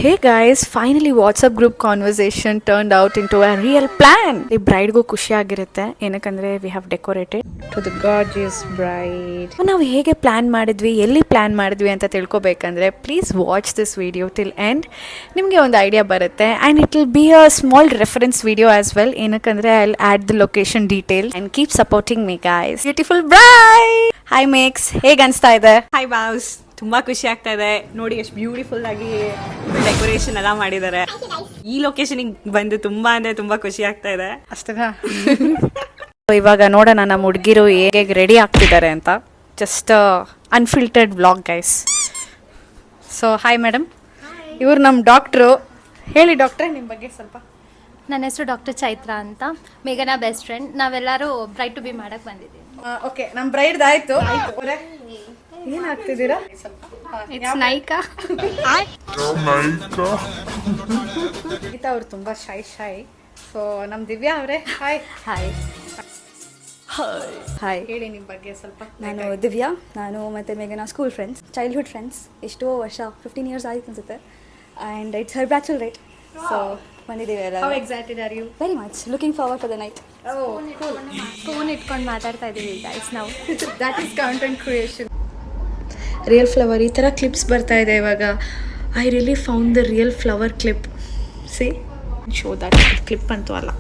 Hey guys, finally WhatsApp group conversation turned out into a real plan. ಈ ಬ್ರೈಡ್ಗೂ ಖುಷಿ ಆಗಿರುತ್ತೆ ಏನಕ್ಕಂದ್ರೆ we have decorated to the gorgeous bride. ನಾವು ಹೇಗೆ ಪ್ಲಾನ್ ಮಾಡಿದ್ವಿ, ಎಲ್ಲಿ ಪ್ಲಾನ್ ಮಾಡಿದ್ವಿ ಅಂತ ತಿಳ್ಕೊಬೇಕಂದ್ರೆ please watch this video till end. ನಿಮಗೆ ಒಂದು ಐಡಿಯಾ ಬರುತ್ತೆ and it will be a small reference video as well. ಏನಕ್ಕಂದ್ರೆ I will add the location detail and keep supporting me guys. Beautiful bride. Hi Max, ಹೇಗೆ ಅನಿಸ್ತಾ ಇದೆ? Hi ಬಾವ್ಸ್, ತುಂಬಾ ಖುಷಿ ಆಗ್ತಾ ಇದೆ. ನೋಡಿ ಎಷ್ಟು ಬ್ಯೂಟಿಫುಲ್ ಆಗಿ ಡೆಕೋರೇಷನ್ ಎಲ್ಲ ಮಾಡಿದ್ದಾರೆ. ಈ ಲೊಕೇಶನ್ ಬಂದು ತುಂಬಾ ಅಂದ್ರೆ ತುಂಬಾ ಖುಷಿ ಆಗ್ತಾ ಇದೆ. ಅಷ್ಟೇನಾ? ಇವಾಗ ನೋಡೋಣ ನಮ್ಮ ಹುಡುಗಿರು ಹೇಗೆ ರೆಡಿ ಆಗ್ತಿದ್ದಾರೆ ಅಂತ. Just unfiltered vlog guys. So hi madam, ಇವ್ರು ನಮ್ಮ ಡಾಕ್ಟ್ರು. ಹೇಳಿ ಡಾಕ್ಟ್ರೆ ನಿಮ್ಮ ಬಗ್ಗೆ ಸ್ವಲ್ಪ. ನನ್ನ ಹೆಸರು ಡಾಕ್ಟರ್ ಚೈತ್ರ ಅಂತ, ಮೇಘನಾ ಬೆಸ್ಟ್ ಫ್ರೆಂಡ್. ನಾವೆಲ್ಲರೂ ಬ್ರೈಡ್ ಟು ಬಿ ಮಾಡಕ್ಕೆ ಬಂದಿದ್ದೀವಿ. ಓಕೆ, ನಮ್ಮ ಬ್ರೈಡ್ದಾಯ್ತು. ಏನಾಗ್ತಿದ್ದೀರಾ? ಇಟ್ಸ್ ನೈಕಾ. ಗೀತಾ ಅವ್ರು ತುಂಬ ಶೈ. ಸೊ ನಮ್ಮ ದಿವ್ಯಾ ಅವರೇ ಹಾಯ್. ಹಾಯ್ ಹಾಯ್, ಹೇಳಿ ನಿಮ್ಮ ಬಗ್ಗೆ ಸ್ವಲ್ಪ. ನಾನು ದಿವ್ಯಾ. ನಾನು ಮತ್ತು ಮೇಘನಾ ಸ್ಕೂಲ್ ಫ್ರೆಂಡ್ಸ್, ಚೈಲ್ಡ್ಹುಡ್ ಫ್ರೆಂಡ್ಸ್. ಎಷ್ಟೋ ವರ್ಷ, 15 years ಆಯ್ತು ಅನ್ಸುತ್ತೆ. And it's her bachelor right. So ಬಂದಿದ್ದೀವಿ ಎಲ್ಲ. How excited are you? Very much looking forward for the night. Phone ಇಟ್ಕೊಂಡು ಮಾತಾಡ್ತಾ ಇದ್ದೀವಿ ಗೈಸ್ ನಾವು. That is content creation. Real flower ಈ ಥರ ಕ್ಲಿಪ್ಸ್ ಬರ್ತಾ ಇದೆ ಇವಾಗ. I really found the real flower clip. See show that clip ಅಂತೂ ಅಲ್ಲ.